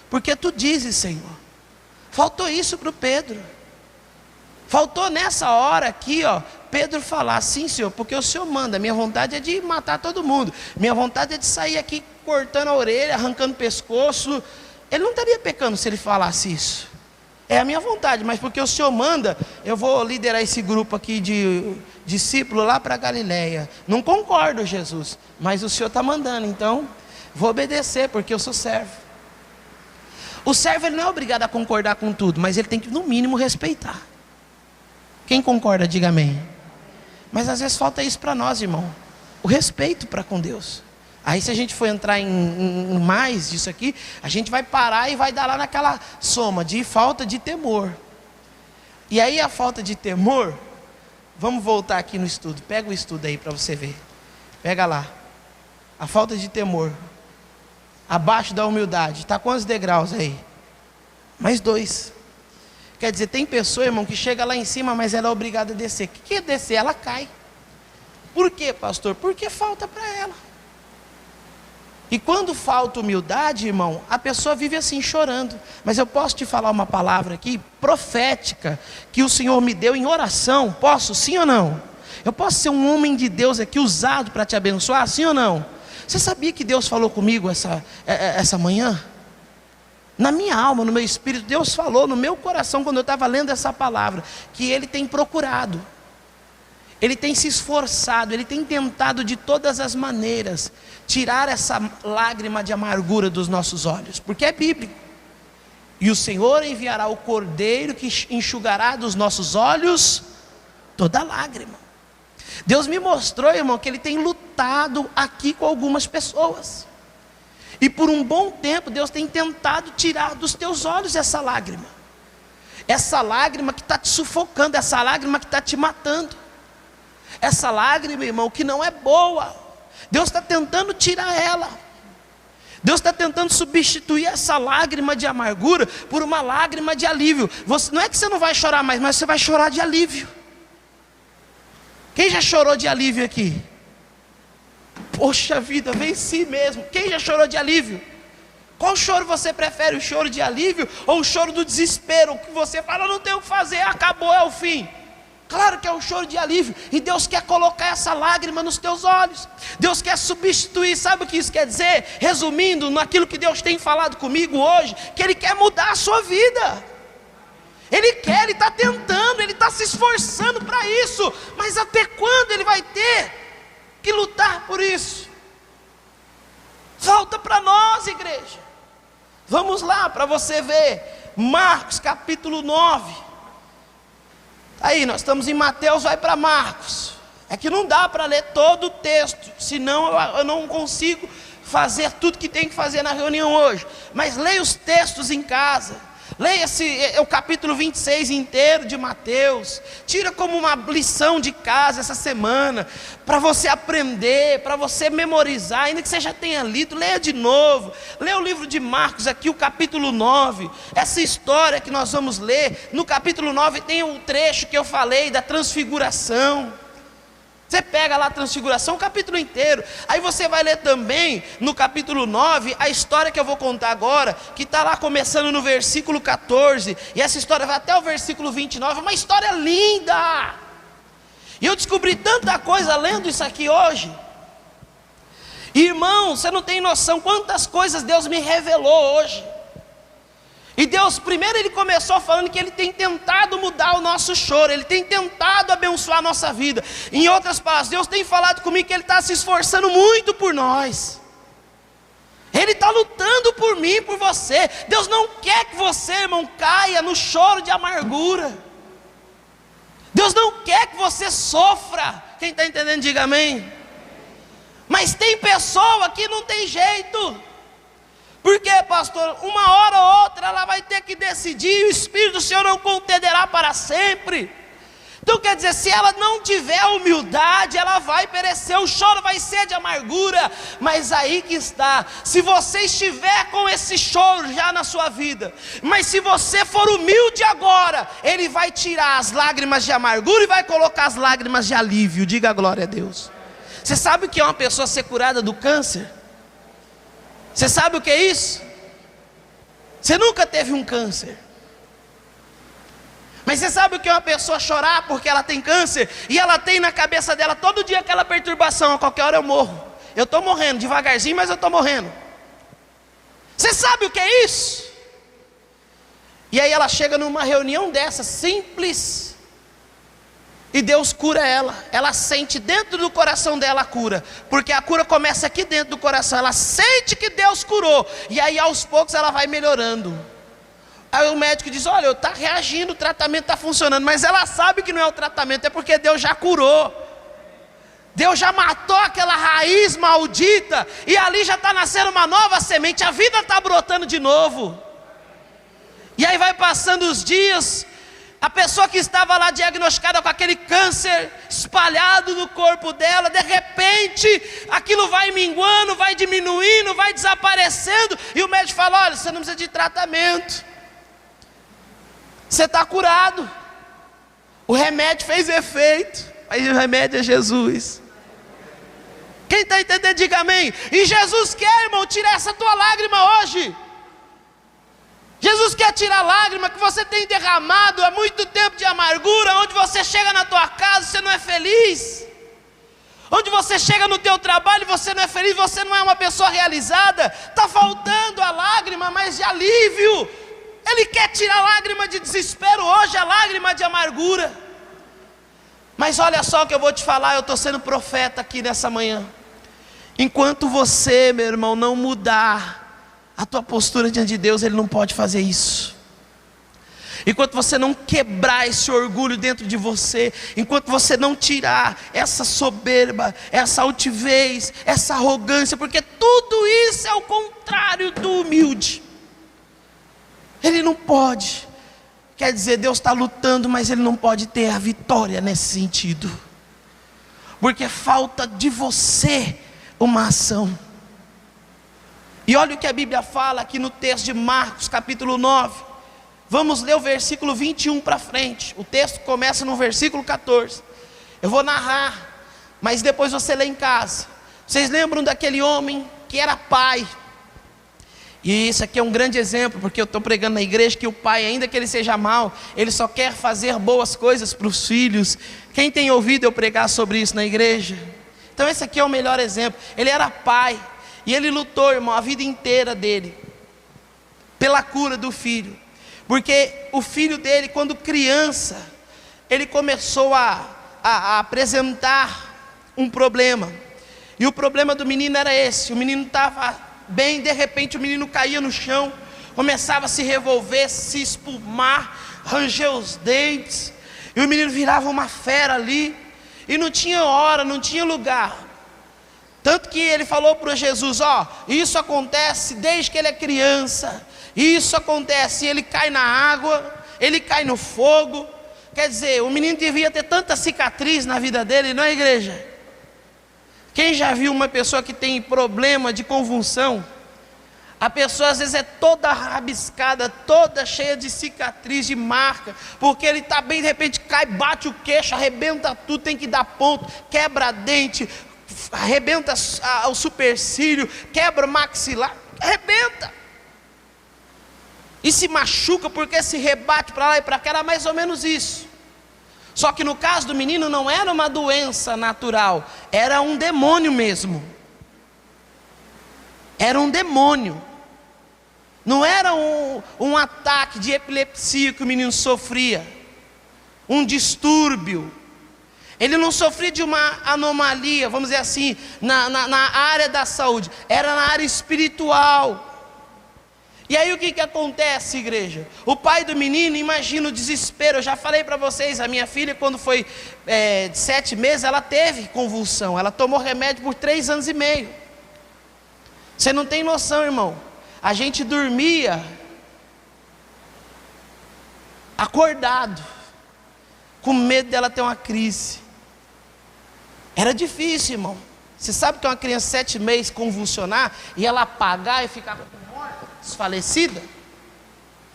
Porque tu dizes, Senhor. Faltou isso para o Pedro. Faltou nessa hora aqui, ó, Pedro falar: sim, Senhor, porque o Senhor manda. Minha vontade é de matar todo mundo. Minha vontade é de sair aqui cortando a orelha, arrancando o pescoço. Ele não estaria pecando se ele falasse isso. É a minha vontade, mas porque o Senhor manda, eu vou liderar esse grupo aqui de discípulos lá para Galileia. Não concordo, Jesus, mas o Senhor está mandando, então vou obedecer, porque eu sou servo. O servo, ele não é obrigado a concordar com tudo, mas ele tem que no mínimo respeitar. Quem concorda, diga amém. Mas às vezes falta isso para nós, irmão. O respeito para com Deus. Aí se a gente for entrar em mais disso aqui, a gente vai parar e vai dar lá naquela soma de falta de temor. E aí a falta de temor, vamos voltar aqui no estudo. Pega o estudo aí para você ver. Pega lá. A falta de temor. Abaixo da humildade. Está quantos degraus aí? Mais 2. Quer dizer, tem pessoa, irmão, que chega lá em cima, mas ela é obrigada a descer. O que é descer? Ela cai. Por quê, pastor? Porque falta para ela. E quando falta humildade, irmão, a pessoa vive assim, chorando. Mas eu posso te falar uma palavra aqui, profética, que o Senhor me deu em oração. Posso? Sim ou não? Eu posso ser um homem de Deus aqui, usado para te abençoar? Sim ou não? Você sabia que Deus falou comigo essa manhã? Na minha alma, no meu espírito, Deus falou no meu coração, quando eu estava lendo essa palavra, que Ele tem procurado, Ele tem se esforçado, Ele tem tentado de todas as maneiras, tirar essa lágrima de amargura dos nossos olhos, porque é bíblico. E o Senhor enviará o Cordeiro que enxugará dos nossos olhos toda lágrima. Deus me mostrou, irmão, que Ele tem lutado aqui com algumas pessoas. E por um bom tempo Deus tem tentado tirar dos teus olhos essa lágrima. Essa lágrima que está te sufocando, essa lágrima que está te matando. Essa lágrima, irmão, que não é boa. Deus está tentando tirar ela. Deus está tentando substituir essa lágrima de amargura por uma lágrima de alívio. Não é que você não vai chorar mais, mas você vai chorar de alívio. Quem já chorou de alívio aqui? Poxa vida, venci mesmo. Quem já chorou de alívio? Qual choro você prefere? O choro de alívio ou o choro do desespero? O que você fala, não tem o que fazer, acabou, é o fim. Claro que é um choro de alívio. E Deus quer colocar essa lágrima nos teus olhos. Deus quer substituir. Sabe o que isso quer dizer? Resumindo, naquilo que Deus tem falado comigo hoje, que Ele quer mudar a sua vida. Ele quer, Ele está tentando, Ele está se esforçando para isso. Mas até quando Ele vai ter que lutar por isso? Falta para nós, igreja. Vamos lá, para você ver. Marcos capítulo 9. Aí nós estamos em Mateus, vai para Marcos. É que não dá para ler todo o texto, senão eu não consigo fazer tudo que tem que fazer na reunião hoje. Mas leia os textos em casa. Leia o capítulo 26 inteiro de Mateus. Tira como uma lição de casa essa semana, para você aprender, para você memorizar, ainda que você já tenha lido, leia de novo. Leia o livro de Marcos aqui, o capítulo 9. Essa história que nós vamos ler, no capítulo 9 tem um trecho que eu falei da transfiguração. Você pega lá a transfiguração, o capítulo inteiro. Aí você vai ler também, no capítulo 9, a história que eu vou contar agora, que está lá começando no versículo 14. E essa história vai até o versículo 29, uma história linda. E eu descobri tanta coisa lendo isso aqui hoje. Irmão, você não tem noção quantas coisas Deus me revelou hoje. E Deus, primeiro Ele começou falando que Ele tem tentado mudar o nosso choro, Ele tem tentado abençoar a nossa vida. Em outras palavras, Deus tem falado comigo que Ele está se esforçando muito por nós. Ele está lutando por mim, por você. Deus não quer que você, irmão, caia no choro de amargura. Deus não quer que você sofra. Quem está entendendo, diga amém. Mas tem pessoa que não tem jeito. Por quê, pastor? Uma hora ou outra ela vai ter que decidir, e o Espírito do Senhor não contenderá para sempre. Então quer dizer, se ela não tiver humildade, ela vai perecer, o choro vai ser de amargura. Mas aí que está, se você estiver com esse choro já na sua vida, mas se você for humilde agora, Ele vai tirar as lágrimas de amargura e vai colocar as lágrimas de alívio. Diga glória a Deus. Você sabe o que é uma pessoa ser curada do câncer? Você sabe o que é isso? Você nunca teve um câncer. Mas você sabe o que é uma pessoa chorar porque ela tem câncer, e ela tem na cabeça dela todo dia aquela perturbação: a qualquer hora eu morro. Eu estou morrendo, devagarzinho, mas eu estou morrendo. Você sabe o que é isso? E aí ela chega numa reunião dessa, simples, e Deus cura ela. Ela sente dentro do coração dela a cura, porque a cura começa aqui dentro do coração. Ela sente que Deus curou, e aí aos poucos ela vai melhorando. Aí o médico diz: olha, está reagindo, o tratamento está funcionando. Mas ela sabe que não é o tratamento, é porque Deus já curou. Deus já matou aquela raiz maldita, e ali já está nascendo uma nova semente. A vida está brotando de novo. E aí vai passando os dias, a pessoa que estava lá diagnosticada com aquele câncer espalhado no corpo dela, de repente aquilo vai minguando, vai diminuindo, vai desaparecendo, e o médico fala: olha, você não precisa de tratamento, você está curado, o remédio fez efeito. Aí o remédio é Jesus. Quem está entendendo, diga amém. E Jesus quer, irmão, tirar essa tua lágrima hoje. Jesus quer tirar a lágrima que você tem derramado há muito tempo de amargura, onde você chega na tua casa e você não é feliz, onde você chega no teu trabalho e você não é feliz, você não é uma pessoa realizada. Está faltando a lágrima, mas de alívio. Ele quer tirar a lágrima de desespero hoje, a lágrima de amargura. Mas olha só o que eu vou te falar, eu estou sendo profeta aqui nessa manhã. Enquanto você, meu irmão, não mudar a tua postura diante de Deus, Ele não pode fazer isso. Enquanto você não quebrar esse orgulho dentro de você, enquanto você não tirar essa soberba, essa altivez, essa arrogância, porque tudo isso é o contrário do humilde, Ele não pode. Quer dizer, Deus está lutando, mas Ele não pode ter a vitória nesse sentido, porque falta de você uma ação. E olha o que a Bíblia fala aqui no texto de Marcos capítulo 9. Vamos ler o versículo 21 para frente. O texto começa no versículo 14. Eu vou narrar, mas depois você lê em casa. Vocês lembram daquele homem que era pai? E isso aqui é um grande exemplo, porque eu estou pregando na igreja que o pai, ainda que ele seja mau, ele só quer fazer boas coisas para os filhos. Quem tem ouvido eu pregar sobre isso na igreja? Então esse aqui é o melhor exemplo. Ele era pai, e ele lutou, irmão, a vida inteira dele pela cura do filho. Porque o filho dele, quando criança, ele começou a apresentar um problema. E o problema do menino era esse: o menino estava bem, de repente o menino caía no chão, começava a se revolver, se espumar, ranger os dentes, e o menino virava uma fera ali, e não tinha hora, não tinha lugar. Tanto que ele falou para Jesus: isso acontece desde que ele é criança, isso acontece, ele cai na água, ele cai no fogo. Quer dizer, o menino devia ter tanta cicatriz na vida dele, não é, igreja? Quem já viu uma pessoa que tem problema de convulsão? A pessoa às vezes é toda rabiscada, toda cheia de cicatriz, de marca, porque ele está bem, de repente cai, bate o queixo, arrebenta tudo, tem que dar ponto, quebra dente, arrebenta o supercílio, quebra o maxilar, arrebenta. E se machuca porque se rebate para lá e para cá, era mais ou menos isso. Só que no caso do menino não era uma doença natural, era um demônio mesmo. Era um demônio. Não era um ataque de epilepsia que o menino sofria, um distúrbio. Ele não sofria de uma anomalia, vamos dizer assim, na área da saúde, era na área espiritual. E aí o que acontece, igreja? O pai do menino, imagina o desespero. Eu já falei para vocês, a minha filha, quando foi de 7 meses, ela teve convulsão. Ela tomou remédio por 3 anos e meio. Você não tem noção, irmão. A gente dormia acordado, com medo dela ter uma crise. Era difícil, irmão. Você sabe que uma criança de 7 meses convulsionar e ela apagar e ficar morta, desfalecida?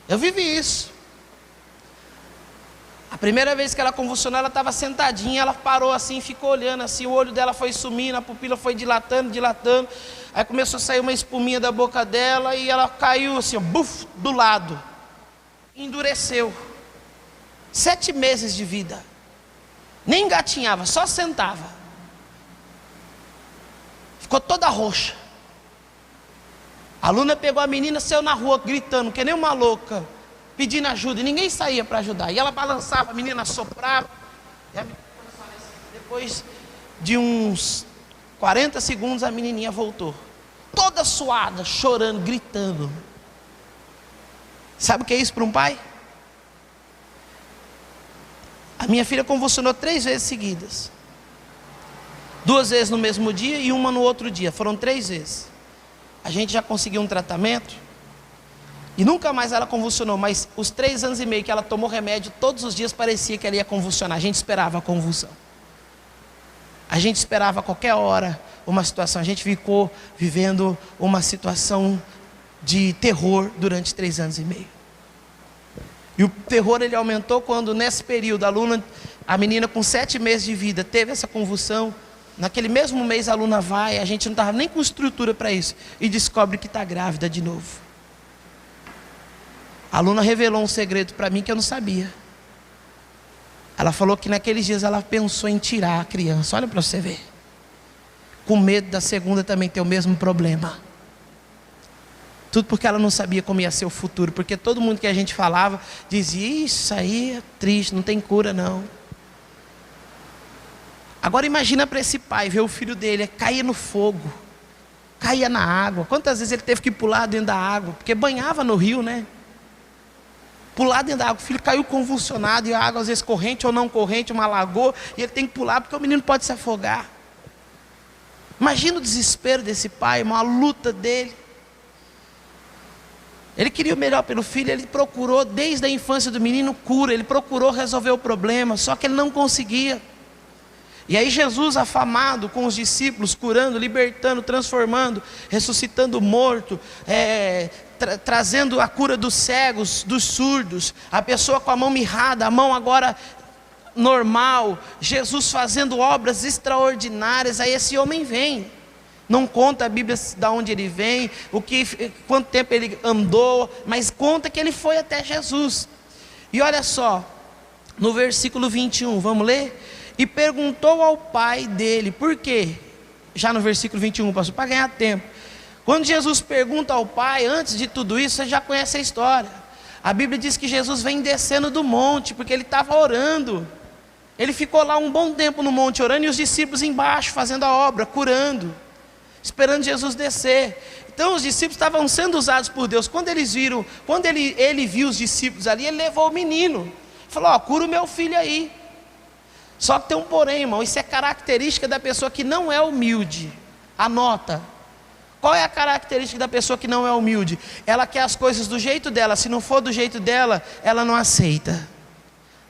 Eu vivi isso. A primeira vez que ela convulsionou, ela estava sentadinha, ela parou assim, ficou olhando assim, o olho dela foi sumindo, a pupila foi dilatando, aí começou a sair uma espuminha da boca dela e ela caiu assim, buf, do lado, endureceu. 7 meses de vida, nem engatinhava, só sentava, ficou toda roxa. A aluna pegou a menina, saiu na rua gritando, que nem uma louca, pedindo ajuda, e ninguém saía para ajudar. E ela balançava, a menina soprava, e a menina depois de uns 40 segundos a menininha voltou, toda suada, chorando, gritando. Sabe o que é isso para um pai? A minha filha convulsionou 3 vezes seguidas, 2 vezes no mesmo dia e uma no outro dia, foram 3 vezes. A gente já conseguiu um tratamento e nunca mais ela convulsionou, mas os 3 anos e meio que ela tomou remédio, todos os dias parecia que ela ia convulsionar. A gente esperava a convulsão, a gente esperava a qualquer hora uma situação. A gente ficou vivendo uma situação de terror durante 3 anos e meio. E o terror ele aumentou quando nesse período a menina com 7 meses de vida teve essa convulsão. Naquele mesmo mês a aluna vai, a gente não estava nem com estrutura para isso, e descobre que está grávida de novo. A aluna revelou um segredo para mim que eu não sabia. Ela falou que naqueles dias ela pensou em tirar a criança, olha para você ver. Com medo da segunda também ter o mesmo problema. Tudo porque ela não sabia como ia ser o futuro, porque todo mundo que a gente falava dizia: isso aí é triste, não tem cura não. Agora imagina para esse pai ver o filho dele cair no fogo, caía na água. Quantas vezes ele teve que pular dentro da água, porque banhava no rio, né? Pular dentro da água, o filho caiu convulsionado, e a água às vezes corrente ou não corrente, uma lagoa, e ele tem que pular porque o menino pode se afogar. Imagina o desespero desse pai, uma luta dele. Ele queria o melhor pelo filho, ele procurou desde a infância do menino cura, ele procurou resolver o problema, só que ele não conseguia. E aí Jesus, afamado com os discípulos, curando, libertando, transformando, ressuscitando o morto, trazendo a cura dos cegos, dos surdos, a pessoa com a mão mirrada, a mão agora normal, Jesus fazendo obras extraordinárias. Aí esse homem vem, não conta a Bíblia de onde ele vem, quanto tempo ele andou, mas conta que ele foi até Jesus. E olha só, no versículo 21, vamos ler? E perguntou ao pai dele, por quê? Já no versículo 21, pastor, para ganhar tempo. Quando Jesus pergunta ao pai, antes de tudo isso, você já conhece a história. A Bíblia diz que Jesus vem descendo do monte, porque ele estava orando. Ele ficou lá um bom tempo no monte orando, e os discípulos embaixo fazendo a obra, curando, esperando Jesus descer. Então os discípulos estavam sendo usados por Deus. Quando eles viram, quando ele viu os discípulos ali, ele levou o menino. Falou, cura o meu filho aí. Só que tem um porém, irmão, isso é característica da pessoa que não é humilde. Anota. Qual é a característica da pessoa que não é humilde? Ela quer as coisas do jeito dela. Se não for do jeito dela, ela não aceita.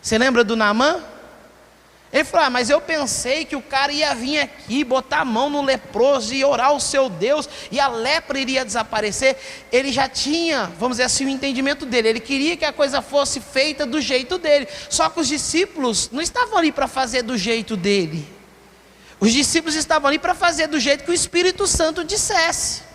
Você lembra do Naamã? Ele falou, mas eu pensei que o cara ia vir aqui, botar a mão no leproso e orar ao seu Deus, e a lepra iria desaparecer. Ele já tinha, vamos dizer assim, o entendimento dele. Ele queria que a coisa fosse feita do jeito dele. Só que os discípulos não estavam ali para fazer do jeito dele. Os discípulos estavam ali para fazer do jeito que o Espírito Santo dissesse.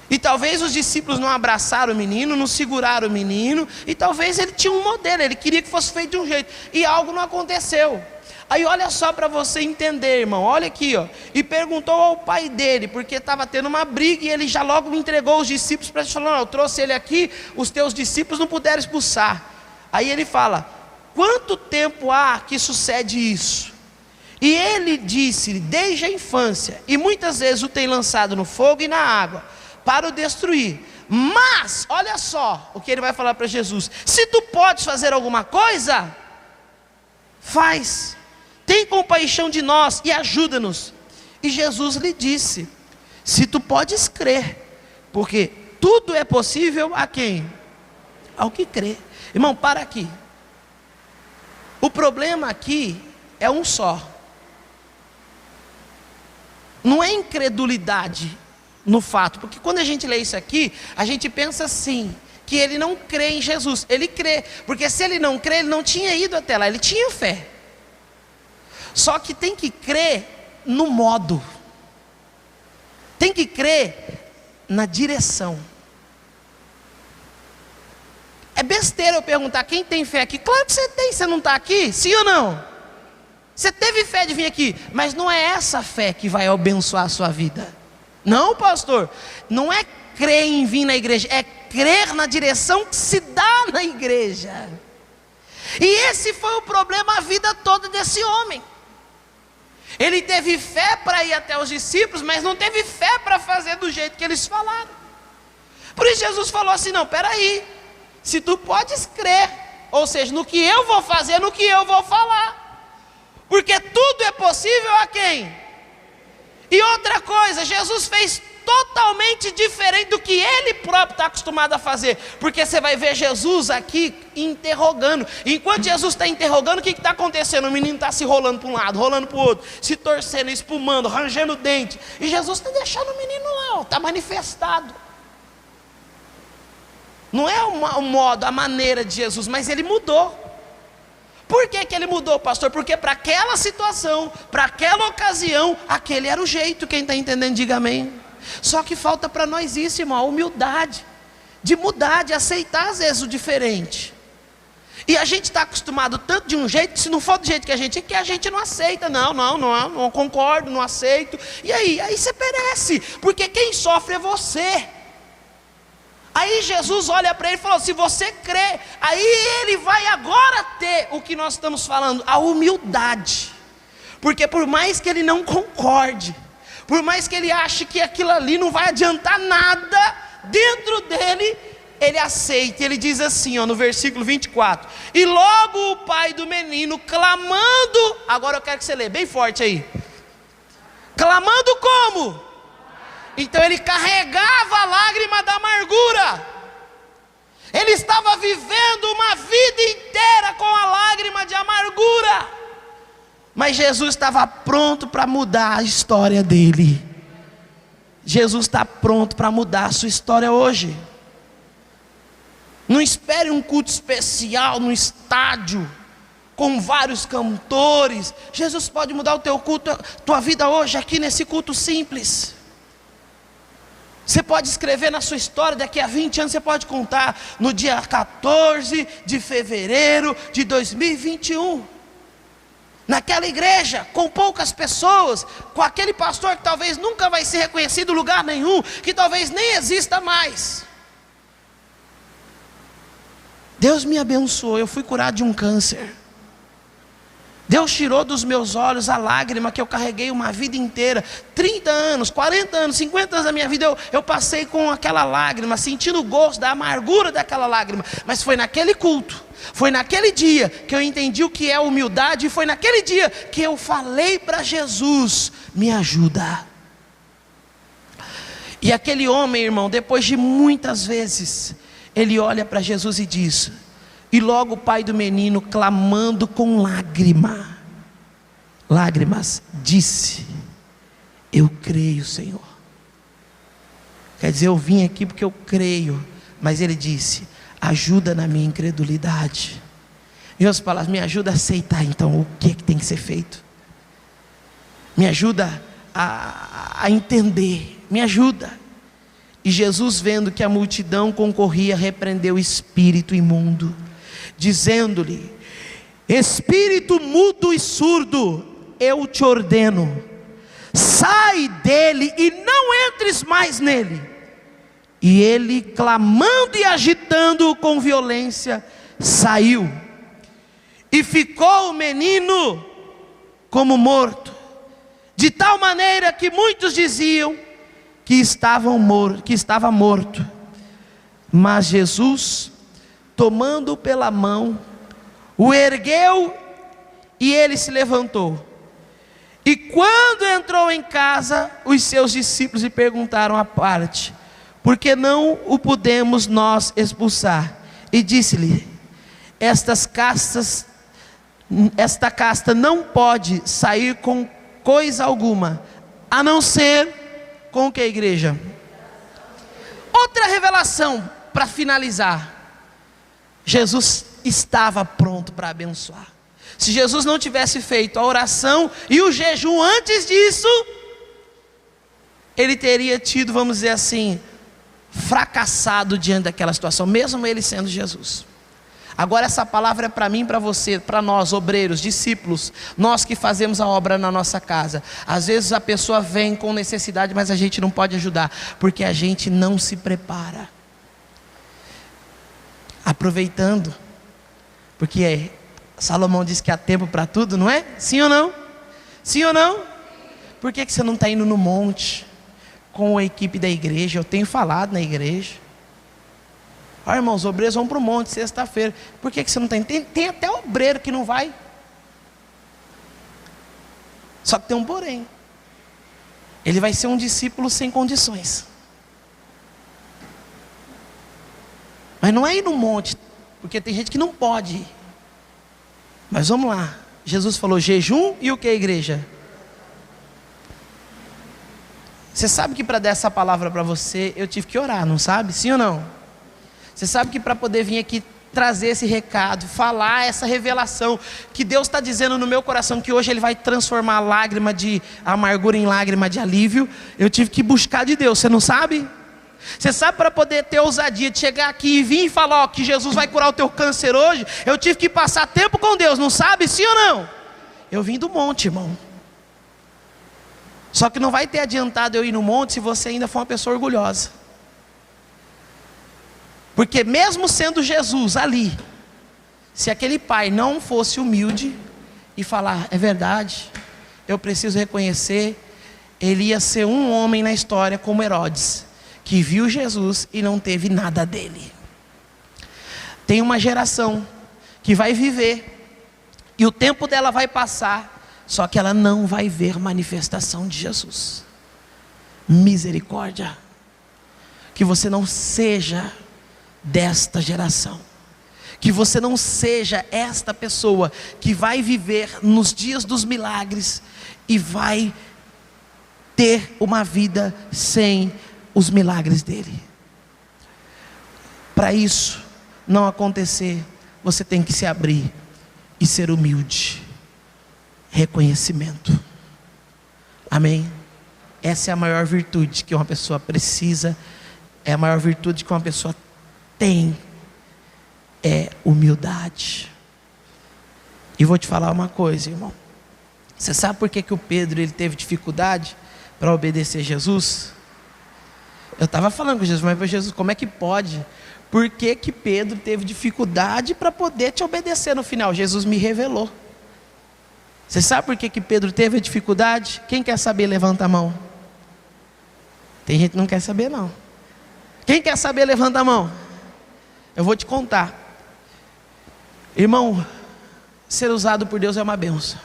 E talvez os discípulos não abraçaram o menino, não seguraram o menino, e talvez ele tinha um modelo, ele queria que fosse feito de um jeito, e algo não aconteceu. Aí olha só para você entender, irmão, olha aqui, e perguntou ao pai dele, porque estava tendo uma briga, e ele já logo entregou os discípulos para ele, falou, não, eu trouxe ele aqui, os teus discípulos não puderam expulsar. Aí ele fala, quanto tempo há que sucede isso? E ele disse, desde a infância, e muitas vezes o tem lançado no fogo e na água, para o destruir. Mas, olha só o que ele vai falar para Jesus: se tu podes fazer alguma coisa, faz, tem compaixão de nós e ajuda-nos. E Jesus lhe disse, se tu podes crer, porque tudo é possível a quem? Ao que crê. Irmão, para aqui. O problema aqui é um só. Não é incredulidade no fato, porque quando a gente lê isso aqui, a gente pensa assim, que ele não crê em Jesus. Ele crê, porque se ele não crê, ele não tinha ido até lá, ele tinha fé. Só que tem que crer no modo, tem que crer na direção. É besteira eu perguntar, quem tem fé aqui? Claro que você tem, você não está aqui? Sim ou não? Você teve fé de vir aqui, mas não é essa fé que vai abençoar a sua vida. Não, pastor, não é crer em vir na igreja, é crer na direção que se dá na igreja. E esse foi o problema a vida toda desse homem. Ele teve fé para ir até os discípulos, mas não teve fé para fazer do jeito que eles falaram. Por isso Jesus falou assim, não, peraí, se tu podes crer, ou seja, no que eu vou fazer, no que eu vou falar, porque tudo é possível a quem? E outra coisa, Jesus fez totalmente diferente do que ele próprio está acostumado a fazer, porque você vai ver Jesus aqui interrogando. Enquanto Jesus está interrogando, o que está acontecendo? O menino está se rolando para um lado, rolando para o outro, se torcendo, espumando, rangendo o dente, e Jesus está deixando o menino lá, está manifestado. Não é o modo, a maneira de Jesus, mas ele mudou. Por que ele mudou, pastor? Porque para aquela situação, para aquela ocasião, aquele era o jeito. Quem está entendendo, diga amém. Só que falta para nós isso, irmão, a humildade, de mudar, de aceitar às vezes o diferente. E a gente está acostumado tanto de um jeito, que se não for do jeito que a gente quer, a gente não aceita. Não concordo, não aceito. E aí você perece, porque quem sofre é você. Aí Jesus olha para ele e falou, se você crê, aí ele vai agora ter o que nós estamos falando, a humildade. Porque por mais que ele não concorde, por mais que ele ache que aquilo ali não vai adiantar nada, dentro dele, ele aceita. Ele diz assim, no versículo 24, e logo o pai do menino clamando, agora eu quero que você lê bem forte aí, clamando como? Então ele carregava a lágrima da amargura. Ele estava vivendo uma vida inteira com a lágrima de amargura. Mas Jesus estava pronto para mudar a história dele. Jesus está pronto para mudar a sua história hoje. Não espere um culto especial no estádio, com vários cantores. Jesus pode mudar o teu culto, tua vida hoje, aqui nesse culto simples. Você pode escrever na sua história, daqui a 20 anos você pode contar, no dia 14 de fevereiro de 2021, naquela igreja, com poucas pessoas, com aquele pastor que talvez nunca vai ser reconhecido em lugar nenhum, que talvez nem exista mais. Deus me abençoou, eu fui curado de um câncer. Deus tirou dos meus olhos a lágrima que eu carreguei uma vida inteira, 30 anos, 40 anos, 50 anos da minha vida, eu passei com aquela lágrima, sentindo o gosto da amargura daquela lágrima, mas foi naquele culto, foi naquele dia que eu entendi o que é humildade, e foi naquele dia que eu falei para Jesus: me ajuda. E aquele homem, irmão, depois de muitas vezes, ele olha para Jesus e diz, e logo o pai do menino, clamando com lágrimas, disse: eu creio, Senhor. Quer dizer, eu vim aqui porque eu creio. Mas ele disse: ajuda na minha incredulidade. Em outras palavras, me ajuda a aceitar então o que tem que ser feito. Me ajuda a entender, me ajuda. E Jesus, vendo que a multidão concorria, repreendeu o espírito imundo, dizendo-lhe: espírito mudo e surdo, eu te ordeno, sai dele e não entres mais nele. E ele, clamando e agitando-o com violência, saiu. E ficou o menino como morto, de tal maneira que muitos diziam que estava morto. Mas Jesus, tomando-o pela mão, o ergueu e ele se levantou. E quando entrou em casa, os seus discípulos lhe perguntaram à parte: por que não o podemos nós expulsar? E disse-lhe: esta casta não pode sair com coisa alguma, a não ser com o que, igreja? Outra revelação para finalizar. Jesus estava pronto para abençoar. Se Jesus não tivesse feito a oração e o jejum antes disso, ele teria tido, vamos dizer assim, fracassado diante daquela situação, mesmo ele sendo Jesus. Agora essa palavra é para mim, para você, para nós, obreiros, discípulos, nós que fazemos a obra na nossa casa. Às vezes a pessoa vem com necessidade, mas a gente não pode ajudar, porque a gente não se prepara. Aproveitando, porque Salomão diz que há tempo para tudo, não é? Sim ou não? Sim ou não? Por que você não está indo no monte com a equipe da igreja? Eu tenho falado na igreja. Irmãos, os obreiros vão para o monte sexta-feira. Por que você não está indo? Tem até obreiro que não vai. Só que tem um porém. Ele vai ser um discípulo sem condições. Mas não é ir no monte, porque tem gente que não pode ir. Mas vamos lá. Jesus falou jejum e o que, igreja? Você sabe que para dar essa palavra para você, eu tive que orar, não sabe? Sim ou não? Você sabe que para poder vir aqui trazer esse recado, falar essa revelação que Deus está dizendo no meu coração, que hoje Ele vai transformar a lágrima de amargura em lágrima de alívio, eu tive que buscar de Deus, você não sabe? Você sabe, para poder ter ousadia de chegar aqui e vir e falar que Jesus vai curar o teu câncer hoje, eu tive que passar tempo com Deus, não sabe? Sim ou não? Eu vim do monte, irmão. Só que não vai ter adiantado eu ir no monte se você ainda for uma pessoa orgulhosa. Porque mesmo sendo Jesus ali, se aquele pai não fosse humilde e falar: é verdade, eu preciso reconhecer, ele ia ser um homem na história como Herodes, que viu Jesus e não teve nada dele. Tem uma geração que vai viver, e o tempo dela vai passar, só que ela não vai ver manifestação de Jesus. Misericórdia. Que você não seja desta geração, que você não seja esta pessoa que vai viver nos dias dos milagres e vai ter uma vida sem os milagres dele. Para isso não acontecer, você tem que se abrir e ser humilde. Reconhecimento. Amém? Essa é a maior virtude que uma pessoa precisa, é a maior virtude que uma pessoa tem, é humildade. E vou te falar uma coisa, irmão. Você sabe por que o Pedro ele teve dificuldade para obedecer Jesus? Eu estava falando com Jesus, mas para Jesus, como é que pode? Por que Pedro teve dificuldade para poder te obedecer no final? Jesus me revelou. Você sabe por que Pedro teve a dificuldade? Quem quer saber, levanta a mão. Tem gente que não quer saber não. Quem quer saber, levanta a mão. Eu vou te contar. Irmão, ser usado por Deus é uma bênção.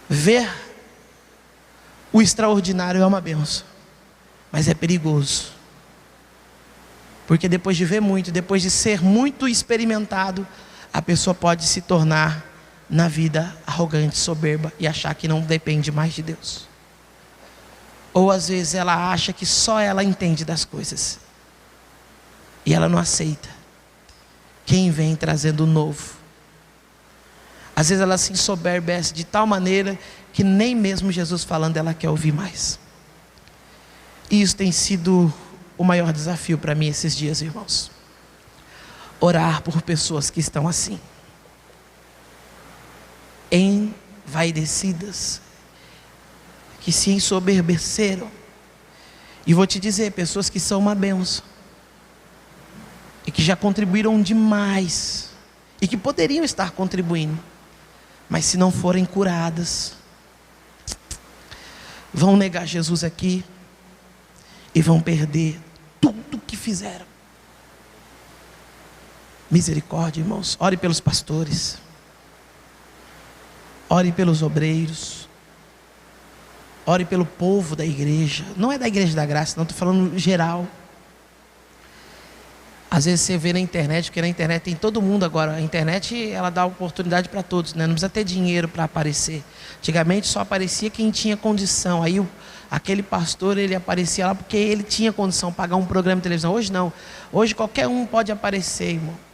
Ver o extraordinário é uma bênção. Mas é perigoso. Porque depois de ver muito, depois de ser muito experimentado, a pessoa pode se tornar na vida arrogante, soberba e achar que não depende mais de Deus. Ou às vezes ela acha que só ela entende das coisas e ela não aceita quem vem trazendo o novo. Às vezes ela se ensoberbece de tal maneira que nem mesmo Jesus falando ela quer ouvir mais. E isso tem sido o maior desafio para mim esses dias, irmãos. Orar por pessoas que estão assim, envaidecidas, que se ensoberbeceram. E vou te dizer, pessoas que são uma bênção, e que já contribuíram demais, e que poderiam estar contribuindo, mas se não forem curadas, vão negar Jesus aqui, e vão perder tudo que fizeram. Misericórdia, irmãos. Ore pelos pastores, ore pelos obreiros, ore pelo povo da igreja. Não é da igreja da graça, não, estou falando geral. Às vezes você vê na internet, porque na internet tem todo mundo agora. A internet, ela dá oportunidade para todos, né? Não precisa ter dinheiro para aparecer. Antigamente só aparecia quem tinha condição. Aí aquele pastor, ele aparecia lá porque ele tinha condição de pagar um programa de televisão. Hoje não. Hoje qualquer um pode aparecer, irmão.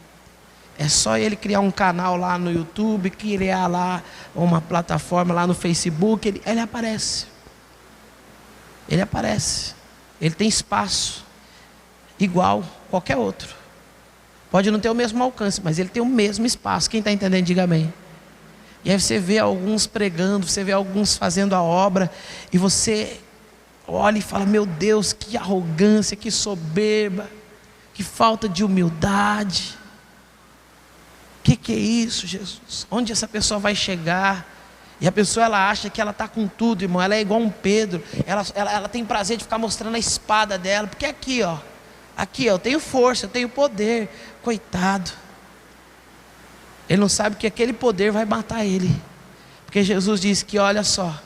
É só ele criar um canal lá no YouTube, criar lá uma plataforma lá no Facebook, ele aparece. Ele aparece. Ele tem espaço igual qualquer outro. Pode não ter o mesmo alcance, mas ele tem o mesmo espaço. Quem está entendendo, diga amém. E aí você vê alguns pregando, você vê alguns fazendo a obra, e você olha e fala: meu Deus, que arrogância, que soberba, que falta de humildade. Que é isso, Jesus? Onde essa pessoa vai chegar? E a pessoa, ela acha que ela está com tudo, irmão. Ela é igual um Pedro. Ela tem prazer de ficar mostrando a espada dela. Porque aqui, ó, eu tenho força, eu tenho poder. Coitado. Ele não sabe que aquele poder vai matar ele. Porque Jesus disse que, olha só,